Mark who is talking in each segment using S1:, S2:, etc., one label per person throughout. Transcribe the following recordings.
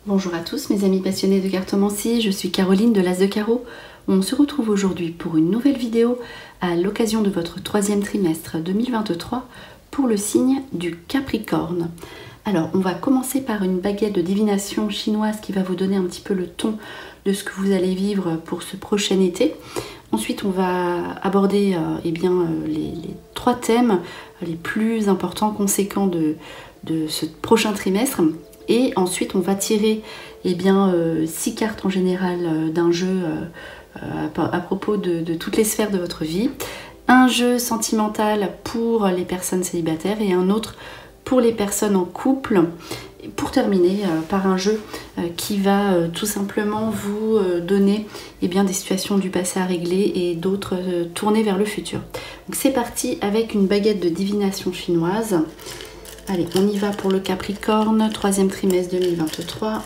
S1: Bonjour à tous mes amis passionnés de cartomancie, je suis Caroline de l'As de Carreau. On se retrouve aujourd'hui pour une nouvelle vidéo à l'occasion de votre troisième trimestre 2023 pour le signe du Capricorne. Alors on va commencer par une baguette de divination chinoise qui va vous donner un petit peu le ton de ce que vous allez vivre pour ce prochain été. Ensuite on va aborder les trois thèmes les plus importants, conséquents de ce prochain trimestre. Et ensuite, on va tirer 6 cartes en général d'un jeu à propos de toutes les sphères de votre vie. Un jeu sentimental pour les personnes célibataires et un autre pour les personnes en couple. Pour terminer par un jeu qui va tout simplement vous donner des situations du passé à régler et d'autres tournées vers le futur. Donc c'est parti avec une baguette de divination chinoise. Allez, on y va pour le Capricorne, troisième trimestre 2023.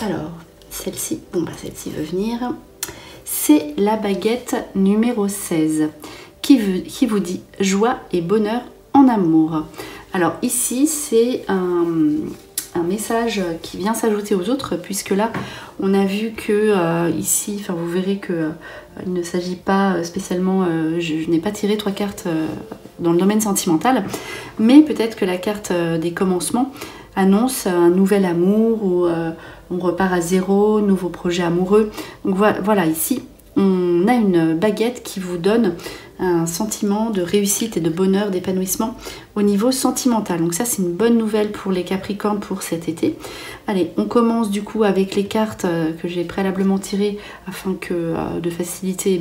S1: Alors, celle-ci, celle-ci veut venir. C'est la baguette numéro 16 qui vous dit joie et bonheur en amour. Alors ici, c'est un message qui vient s'ajouter aux autres, puisque là, on a vu que ici, vous verrez que il ne s'agit pas spécialement, je n'ai pas tiré 3 cartes dans le domaine sentimental, mais peut-être que la carte des commencements annonce un nouvel amour ou on repart à zéro, nouveau projet amoureux. Donc voilà, ici, on a une baguette qui vous donne un sentiment de réussite et de bonheur, d'épanouissement au niveau sentimental. Donc ça, c'est une bonne nouvelle pour les Capricornes pour cet été. Allez, on commence du coup avec les cartes que j'ai préalablement tirées afin de faciliter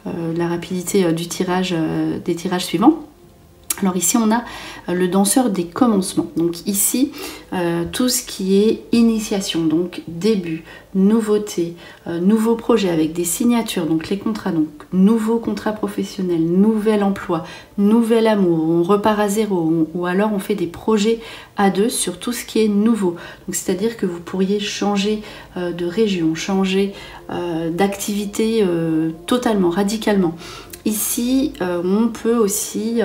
S1: la rapidité du tirage, des tirages suivants. Alors ici on a le danseur des commencements, donc ici tout ce qui est initiation, donc début, nouveauté, nouveau projet avec des signatures, donc les contrats, donc nouveau contrat professionnel, nouvel emploi, nouvel amour, on repart à zéro, ou alors on fait des projets à deux sur tout ce qui est nouveau. Donc c'est-à-dire que vous pourriez changer de région, changer d'activité totalement, radicalement. Ici, on peut aussi,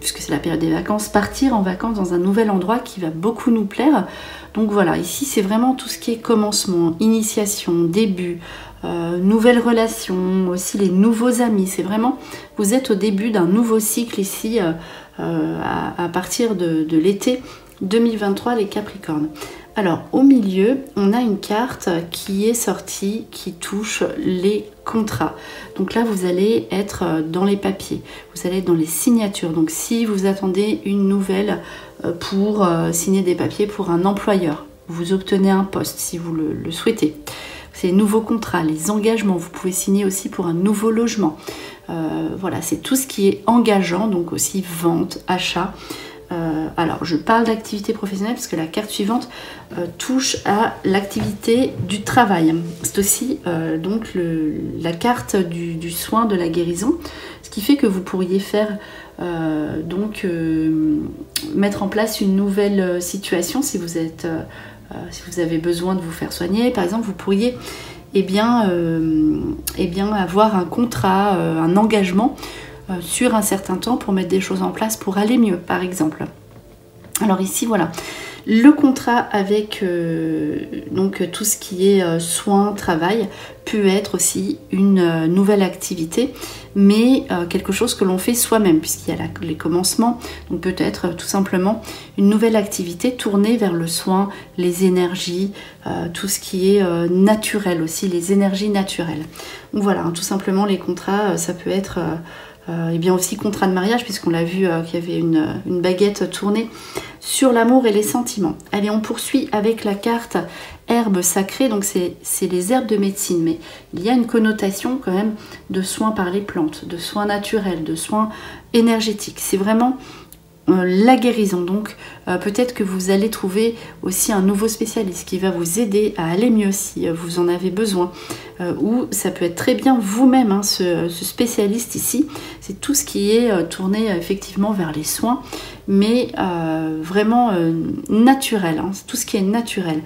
S1: puisque c'est la période des vacances, partir en vacances dans un nouvel endroit qui va beaucoup nous plaire. Donc voilà, ici c'est vraiment tout ce qui est commencement, initiation, début, nouvelles relations, aussi les nouveaux amis. C'est vraiment, vous êtes au début d'un nouveau cycle ici, à partir de l'été 2023, les Capricornes. Alors au milieu, on a une carte qui est sortie, qui touche les contrats. Donc là, vous allez être dans les papiers, vous allez être dans les signatures. Donc si vous attendez une nouvelle pour signer des papiers pour un employeur, vous obtenez un poste si vous le souhaitez. C'est les nouveaux contrats, les engagements. Vous pouvez signer aussi pour un nouveau logement. Voilà, c'est tout ce qui est engageant, donc aussi vente, achat. Alors je parle d'activité professionnelle parce que la carte suivante touche à l'activité du travail. C'est aussi la carte du soin, de la guérison, ce qui fait que vous pourriez faire mettre en place une nouvelle situation si vous avez besoin de vous faire soigner. Par exemple, vous pourriez avoir un contrat, un engagement sur un certain temps pour mettre des choses en place pour aller mieux, par exemple. Alors ici, voilà, le contrat avec tout ce qui est soins, travail, peut être aussi une nouvelle activité, mais quelque chose que l'on fait soi-même, puisqu'il y a les commencements. Donc peut-être tout simplement une nouvelle activité tournée vers le soin, les énergies, tout ce qui est naturel aussi, les énergies naturelles. Donc voilà, tout simplement les contrats, ça peut être aussi contrat de mariage, puisqu'on l'a vu qu'il y avait une baguette tournée sur l'amour et les sentiments. Allez, on poursuit avec la carte herbe sacrée. Donc c'est les herbes de médecine, mais il y a une connotation quand même de soins par les plantes, de soins naturels, de soins énergétiques. C'est vraiment la guérison. Donc peut-être que vous allez trouver aussi un nouveau spécialiste qui va vous aider à aller mieux si vous en avez besoin, ou ça peut être très bien vous-même, ce spécialiste ici. C'est tout ce qui est tourné effectivement vers les soins, mais vraiment naturel, c'est tout ce qui est naturel.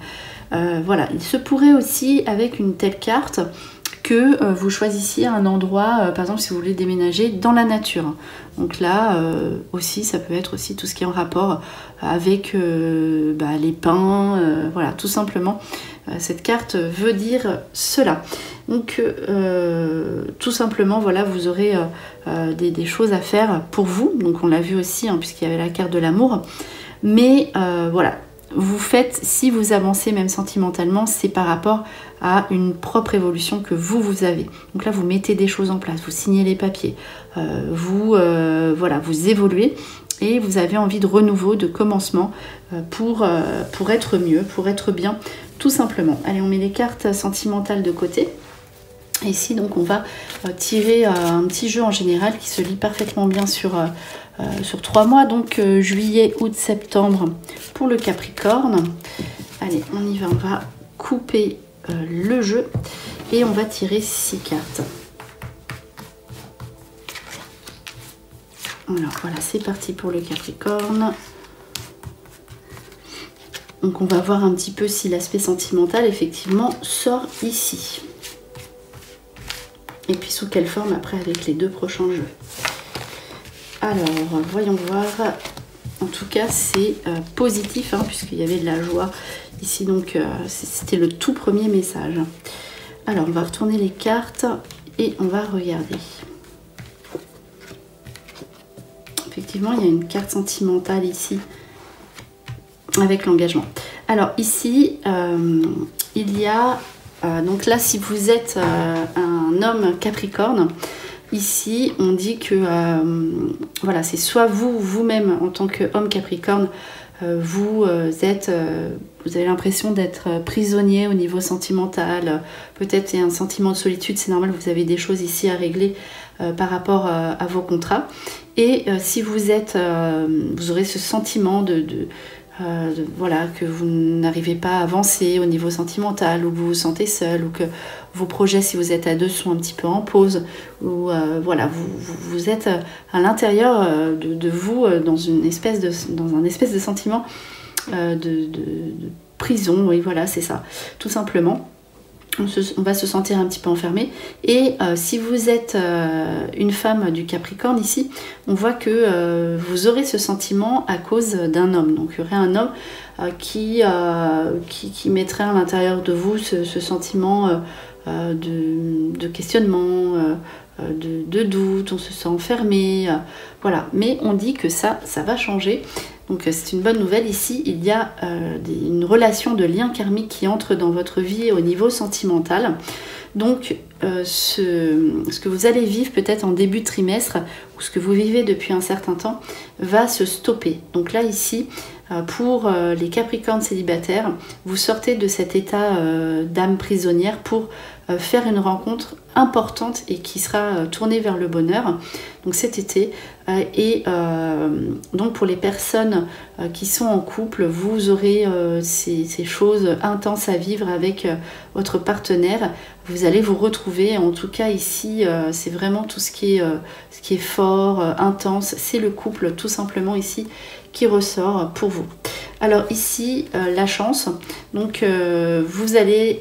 S1: Voilà, il se pourrait aussi avec une telle carte que vous choisissiez un endroit, par exemple si vous voulez déménager dans la nature. Donc là aussi ça peut être aussi tout ce qui est en rapport avec les pins, voilà, tout simplement. Cette carte veut dire cela. Donc tout simplement, voilà, vous aurez des choses à faire pour vous. Donc on l'a vu aussi, hein, puisqu'il y avait la carte de l'amour. Mais voilà, vous faites, si vous avancez même sentimentalement, c'est par rapport à une propre évolution que vous avez. Donc là, vous mettez des choses en place, vous signez les papiers, voilà, vous évoluez et vous avez envie de renouveau, de commencement pour être mieux, pour être bien, tout simplement. Allez, on met les cartes sentimentales de côté. Ici, donc, on va tirer un petit jeu en général qui se lit parfaitement bien sur 3 mois, donc juillet, août, septembre pour le Capricorne. Allez, on y va, on va couper le jeu et on va tirer 6 cartes. Alors voilà, c'est parti pour le Capricorne. Donc on va voir un petit peu si l'aspect sentimental effectivement sort ici. Et puis sous quelle forme après avec les 2 prochains jeux. Alors, voyons voir. En tout cas, c'est positif, hein, puisqu'il y avait de la joie ici. Donc, c'était le tout premier message. Alors, on va retourner les cartes et on va regarder. Effectivement, il y a une carte sentimentale ici avec l'engagement. Alors, ici, il y a... donc là, si vous êtes un homme Capricorne, ici, on dit que voilà, c'est soit vous-même en tant qu'homme Capricorne, vous avez l'impression d'être prisonnier au niveau sentimental. Peut-être il y a un sentiment de solitude, c'est normal, vous avez des choses ici à régler par rapport à vos contrats. Et si vous aurez ce sentiment voilà, que vous n'arrivez pas à avancer au niveau sentimental, ou que vous vous sentez seul, ou que vos projets, si vous êtes à 2, sont un petit peu en pause, ou voilà, vous êtes à l'intérieur de vous dans un espèce de sentiment de prison, oui, voilà, c'est ça, tout simplement. On va se sentir un petit peu enfermé. Et si vous êtes une femme du Capricorne ici, on voit que vous aurez ce sentiment à cause d'un homme. Donc il y aurait un homme qui mettrait à l'intérieur de vous ce sentiment de questionnement, de doute, on se sent enfermé, voilà. Mais on dit que ça va changer. Donc c'est une bonne nouvelle. Ici, il y a une relation de lien karmique qui entre dans votre vie au niveau sentimental. Donc ce que vous allez vivre peut-être en début de trimestre, ou ce que vous vivez depuis un certain temps, va se stopper. Donc là, ici, pour les Capricornes célibataires, vous sortez de cet état d'âme prisonnière pour faire une rencontre importante et qui sera tournée vers le bonheur, donc cet été. Donc pour les personnes qui sont en couple, vous aurez ces choses intenses à vivre avec votre partenaire. Vous allez vous retrouver, en tout cas ici, c'est vraiment tout ce qui est fort, intense, c'est le couple tout simplement ici qui ressort pour vous. Alors ici, la chance, donc vous allez,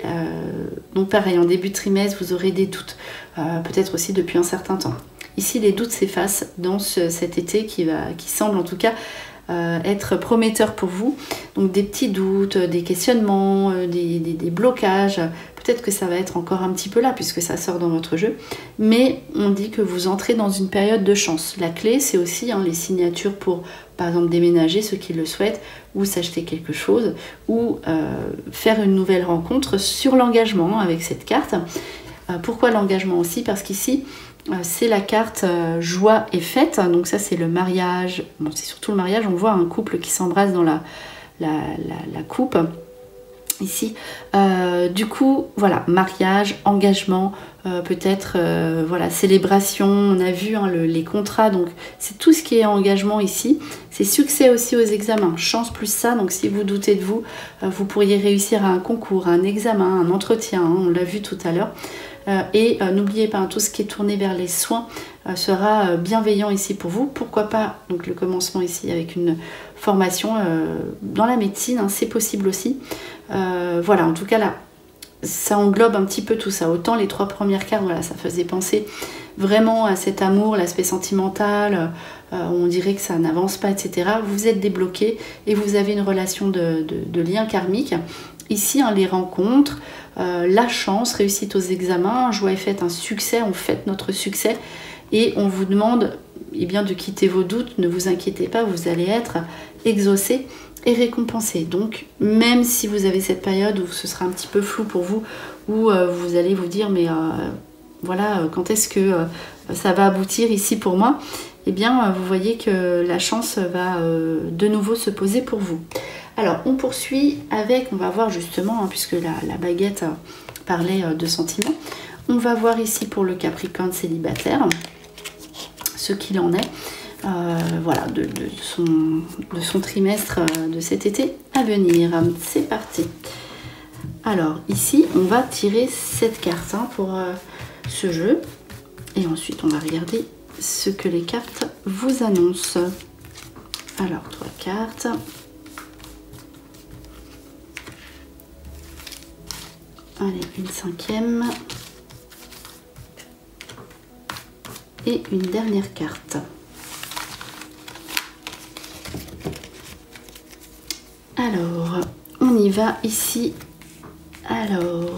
S1: donc pareil, en début de trimestre, vous aurez des doutes, peut-être aussi depuis un certain temps. Ici, les doutes s'effacent dans cet été qui semble en tout cas être prometteur pour vous. Donc des petits doutes, des questionnements, des blocages. Peut-être que ça va être encore un petit peu là puisque ça sort dans votre jeu. Mais on dit que vous entrez dans une période de chance. La clé, c'est aussi les signatures pour, par exemple, déménager, ceux qui le souhaitent, ou s'acheter quelque chose, ou faire une nouvelle rencontre sur l'engagement avec cette carte. Pourquoi l'engagement aussi? Parce qu'ici, c'est la carte joie et fête. Donc ça, c'est le mariage. Bon, c'est surtout le mariage. On voit un couple qui s'embrasse dans la coupe. Ici, du coup, voilà, mariage, engagement, peut-être, voilà, célébration, on a vu les contrats, donc c'est tout ce qui est engagement ici, c'est succès aussi aux examens, chance plus ça, donc si vous doutez de vous, vous pourriez réussir à un concours, à un examen, un entretien, on l'a vu tout à l'heure, et n'oubliez pas, tout ce qui est tourné vers les soins sera bienveillant ici pour vous, pourquoi pas, donc le commencement ici avec une formation dans la médecine, c'est possible aussi. Voilà, en tout cas là, ça englobe un petit peu tout ça. Autant les 3 premières cartes, voilà, ça faisait penser vraiment à cet amour, l'aspect sentimental, on dirait que ça n'avance pas, etc. Vous êtes débloqué et vous avez une relation de lien karmique. Ici, hein, les rencontres, la chance, réussite aux examens, joie et fête, un succès, on fête notre succès et on vous demande eh bien, de quitter vos doutes, ne vous inquiétez pas, vous allez être exaucé et récompensé. Donc, même si vous avez cette période où ce sera un petit peu flou pour vous, où vous allez vous dire, mais voilà, quand est-ce que ça va aboutir ici pour moi? Eh bien, vous voyez que la chance va de nouveau se poser pour vous. Alors, on poursuit avec, on va voir justement, hein, puisque la baguette parlait de sentiments, on va voir ici pour le Capricorne célibataire, ce qu'il en est. Voilà, de son trimestre de cet été à venir. C'est parti. Alors ici, on va tirer cette carte hein, pour ce jeu. Et ensuite, on va regarder ce que les cartes vous annoncent. Alors, 3 cartes. Allez, une 5e. Et une dernière carte. Alors, on y va ici. Alors,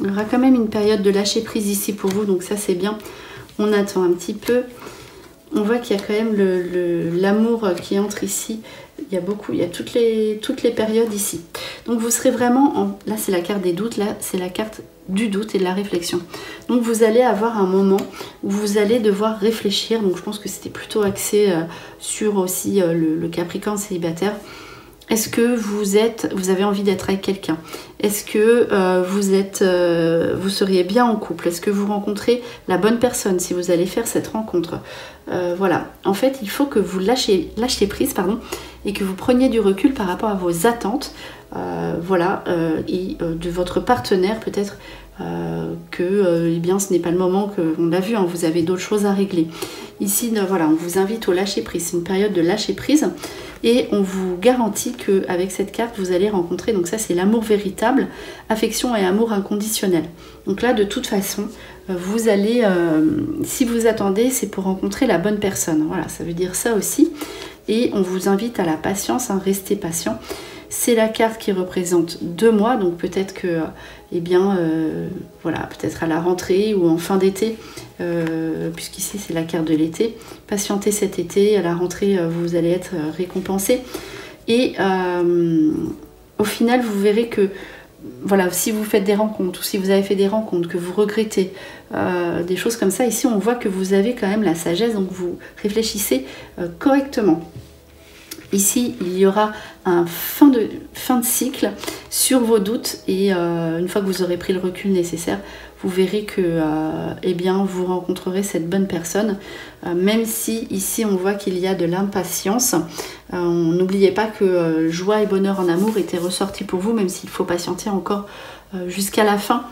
S1: il y aura quand même une période de lâcher prise ici pour vous, donc ça c'est bien. On attend un petit peu. On voit qu'il y a quand même l'amour qui entre ici. Il y a toutes les périodes ici. Donc vous serez vraiment, là c'est la carte des doutes, là c'est la carte du doute et de la réflexion. Donc vous allez avoir un moment où vous allez devoir réfléchir. Donc je pense que c'était plutôt axé sur aussi le Capricorne célibataire. Est-ce que vous avez envie d'être avec quelqu'un? Est-ce que vous seriez bien en couple? Est-ce que vous rencontrez la bonne personne si vous allez faire cette rencontre? Voilà, en fait, il faut que vous lâchiez prise, pardon, et que vous preniez du recul par rapport à vos attentes, voilà, et de votre partenaire peut-être eh bien, ce n'est pas le moment qu'on l'a vu, hein, vous avez d'autres choses à régler. Ici, voilà, on vous invite au lâcher prise, c'est une période de lâcher prise. Et on vous garantit qu'avec cette carte, vous allez rencontrer, donc ça c'est l'amour véritable, affection et amour inconditionnel. Donc là, de toute façon, vous allez, si vous attendez, c'est pour rencontrer la bonne personne. Voilà, ça veut dire ça aussi. Et on vous invite à la patience, hein, restez patient. C'est la carte qui représente 2 mois, donc peut-être que, eh bien, voilà, peut-être à la rentrée ou en fin d'été, puisqu'ici c'est la carte de l'été. Patientez cet été, à la rentrée, vous allez être récompensé. Et au final, vous verrez que, voilà, si vous faites des rencontres ou si vous avez fait des rencontres, que vous regrettez des choses comme ça, ici on voit que vous avez quand même la sagesse, donc vous réfléchissez correctement. Ici, il y aura un fin de cycle sur vos doutes et une fois que vous aurez pris le recul nécessaire, vous verrez que eh bien, vous rencontrerez cette bonne personne. Même si ici, on voit qu'il y a de l'impatience. N'oubliez pas que joie et bonheur en amour étaient ressortis pour vous, même s'il faut patienter encore jusqu'à la fin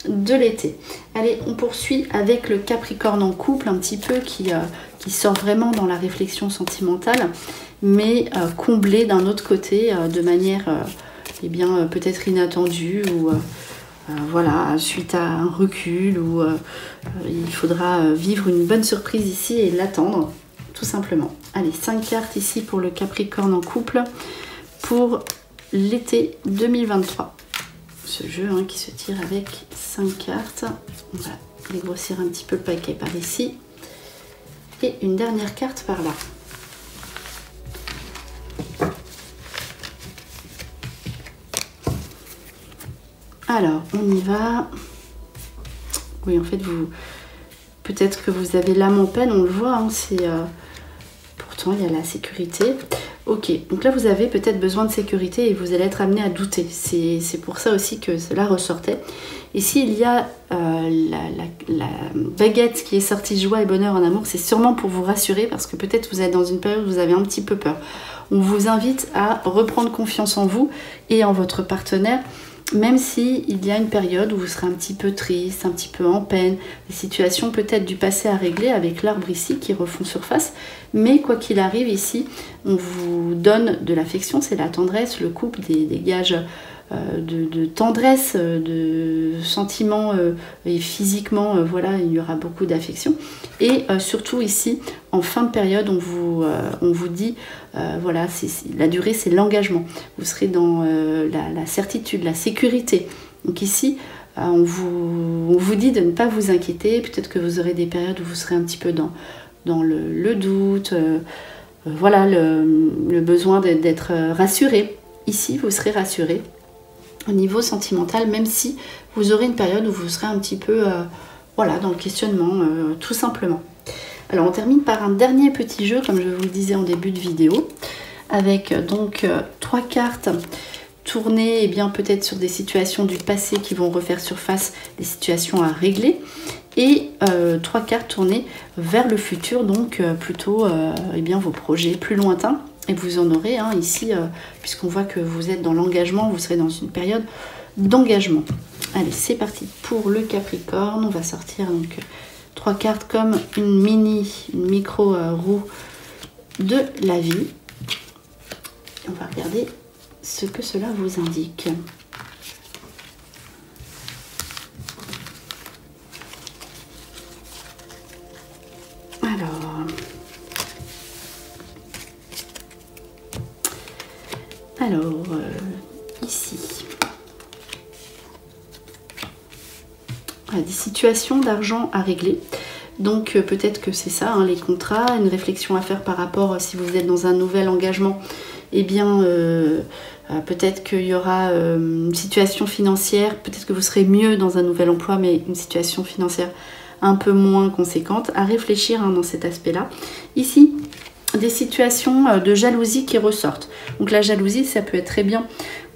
S1: de l'été. Allez, on poursuit avec le Capricorne en couple, un petit peu qui sort vraiment dans la réflexion sentimentale, mais comblé d'un autre côté de manière eh bien peut-être inattendue ou voilà, suite à un recul ou il faudra vivre une bonne surprise ici et l'attendre tout simplement. Allez, 5 cartes ici pour le Capricorne en couple pour l'été 2023. Ce jeu hein, qui se tire avec 5 cartes. On va dégrossir un petit peu le paquet par ici. Et une dernière carte par là. Alors, on y va. Oui, en fait, peut-être que vous avez l'âme en peine, on le voit. Hein, pourtant, il y a la sécurité. Ok, donc là, vous avez peut-être besoin de sécurité et vous allez être amené à douter. C'est pour ça aussi que cela ressortait. Ici, il y a la baguette qui est sortie joie et bonheur en amour. C'est sûrement pour vous rassurer parce que peut-être vous êtes dans une période où vous avez un petit peu peur. On vous invite à reprendre confiance en vous et en votre partenaire. Même s'il y a une période où vous serez un petit peu triste, un petit peu en peine, des situations peut-être du passé à régler avec l'arbre ici qui refont surface, mais quoi qu'il arrive ici, on vous donne de l'affection, c'est la tendresse, le couple dégage de tendresse, de sentiments et physiquement, voilà, il y aura beaucoup d'affection. Et surtout ici, en fin de période, on vous dit, voilà, la durée, c'est l'engagement. Vous serez dans la certitude, la sécurité. Donc ici, on vous dit de ne pas vous inquiéter. Peut-être que vous aurez des périodes où vous serez un petit peu dans le doute, voilà, le besoin d'être rassuré. Ici, vous serez rassuré au niveau sentimental, même si vous aurez une période où vous serez un petit peu voilà, dans le questionnement, tout simplement. Alors, on termine par un dernier petit jeu, comme je vous le disais en début de vidéo, avec donc 3 cartes tournées, et bien peut-être sur des situations du passé qui vont refaire surface, des situations à régler, et 3 cartes tournées vers le futur, donc plutôt eh bien, vos projets plus lointains. Et vous en aurez ici, puisqu'on voit que vous êtes dans l'engagement, vous serez dans une période d'engagement. Allez, c'est parti pour le Capricorne. On va sortir donc 3 cartes comme une micro roue de la vie. On va regarder ce que cela vous indique. Alors, ici, des situations d'argent à régler. Donc peut-être que c'est ça, les contrats, une réflexion à faire par rapport, si vous êtes dans un nouvel engagement, eh bien peut-être qu'il y aura une situation financière, peut-être que vous serez mieux dans un nouvel emploi, mais une situation financière un peu moins conséquente, à réfléchir dans cet aspect-là. Ici, des situations de jalousie qui ressortent. Donc la jalousie, ça peut être très bien,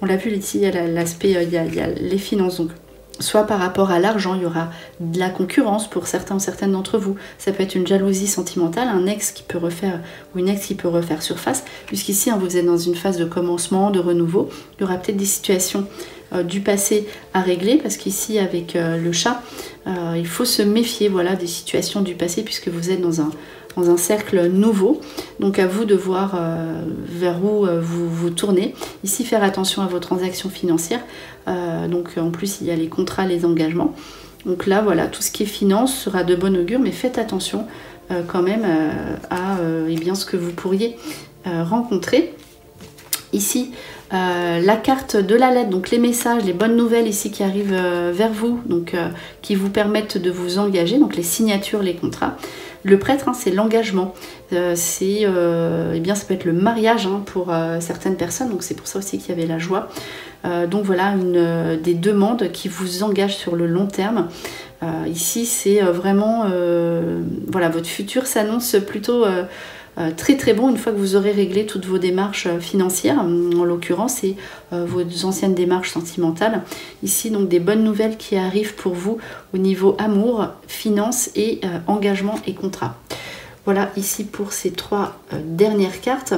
S1: on l'a vu ici, il y a l'aspect, il y a les finances, donc soit par rapport à l'argent, il y aura de la concurrence pour certains ou certaines d'entre vous. Ça peut être une jalousie sentimentale, un ex qui peut refaire, ou une ex qui peut refaire surface, puisqu'ici, vous êtes dans une phase de commencement, de renouveau. Il y aura peut-être des situations du passé à régler, parce qu'ici, avec le chat, il faut se méfier, voilà, des situations du passé, puisque vous êtes dans un cercle nouveau. Donc à vous de voir vers où vous tournez. Ici, faire attention à vos transactions financières. Donc en plus, il y a les contrats, les engagements. Donc là, voilà, tout ce qui est finance sera de bon augure, mais faites attention quand même à eh bien, ce que vous pourriez rencontrer. Ici, la carte de la lettre, donc les messages, les bonnes nouvelles ici qui arrivent vers vous, donc qui vous permettent de vous engager, donc les signatures, les contrats. Le prêtre, c'est l'engagement. C'est, eh bien, ça peut être le mariage pour certaines personnes, donc c'est pour ça aussi qu'il y avait la joie. Donc voilà, des demandes qui vous engagent sur le long terme. Ici, c'est vraiment, voilà, votre futur s'annonce plutôt très très bon une fois que vous aurez réglé toutes vos démarches financières, en l'occurrence, et vos anciennes démarches sentimentales. Ici, donc des bonnes nouvelles qui arrivent pour vous au niveau amour, finances et engagement et contrat. Voilà ici pour ces 3 dernières cartes.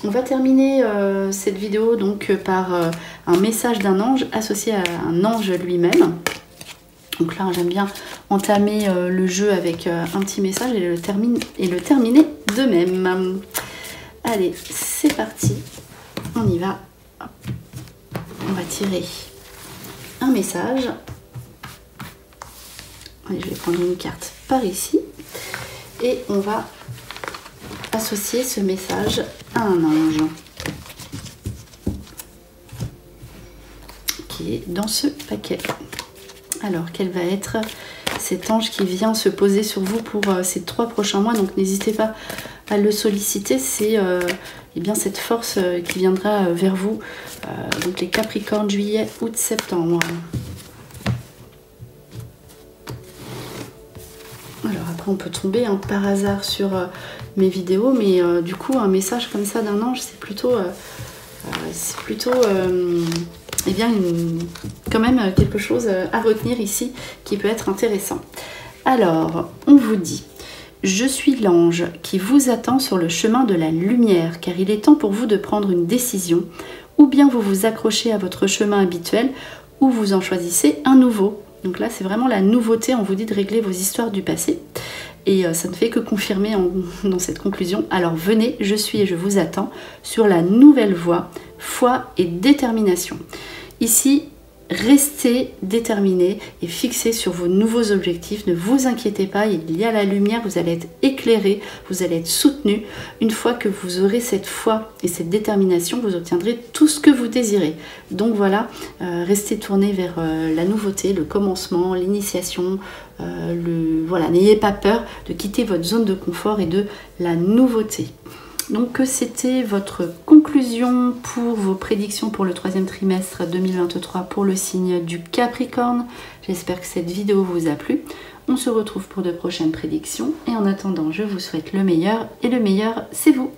S1: On va terminer cette vidéo donc par un message d'un ange associé à un ange lui-même. Donc là, j'aime bien entamer le jeu avec un petit message et le terminer de même. Allez, c'est parti. On y va. Hop. On va tirer un message. Allez, je vais prendre une carte par ici. Et on va associer ce message à un ange qui est dans ce paquet. Alors, quel va être cet ange qui vient se poser sur vous pour ces 3 prochains mois? Donc, n'hésitez pas à le solliciter. C'est eh bien cette force qui viendra vers vous. Donc, les Capricornes, juillet, août, septembre. Alors, après, on peut tomber par hasard sur mes vidéos. Mais du coup, un message comme ça d'un ange, c'est plutôt... eh bien, quand même quelque chose à retenir ici qui peut être intéressant. Alors, on vous dit, je suis l'ange qui vous attend sur le chemin de la lumière, car il est temps pour vous de prendre une décision, ou bien vous vous accrochez à votre chemin habituel, ou vous en choisissez un nouveau. Donc là, c'est vraiment la nouveauté, on vous dit de régler vos histoires du passé. Et ça ne fait que confirmer dans cette conclusion. Alors venez, je suis et je vous attends sur la nouvelle voie, foi et détermination. Ici, restez déterminés et fixés sur vos nouveaux objectifs. Ne vous inquiétez pas, il y a la lumière, vous allez être éclairés, vous allez être soutenus. Une fois que vous aurez cette foi et cette détermination, vous obtiendrez tout ce que vous désirez. Donc voilà, restez tournés vers la nouveauté, le commencement, l'initiation. Voilà, n'ayez pas peur de quitter votre zone de confort et de la nouveauté. Donc c'était votre conclusion pour vos prédictions pour le troisième trimestre 2023 pour le signe du Capricorne. J'espère que cette vidéo vous a plu. On se retrouve pour de prochaines prédictions et en attendant, je vous souhaite le meilleur et le meilleur, c'est vous.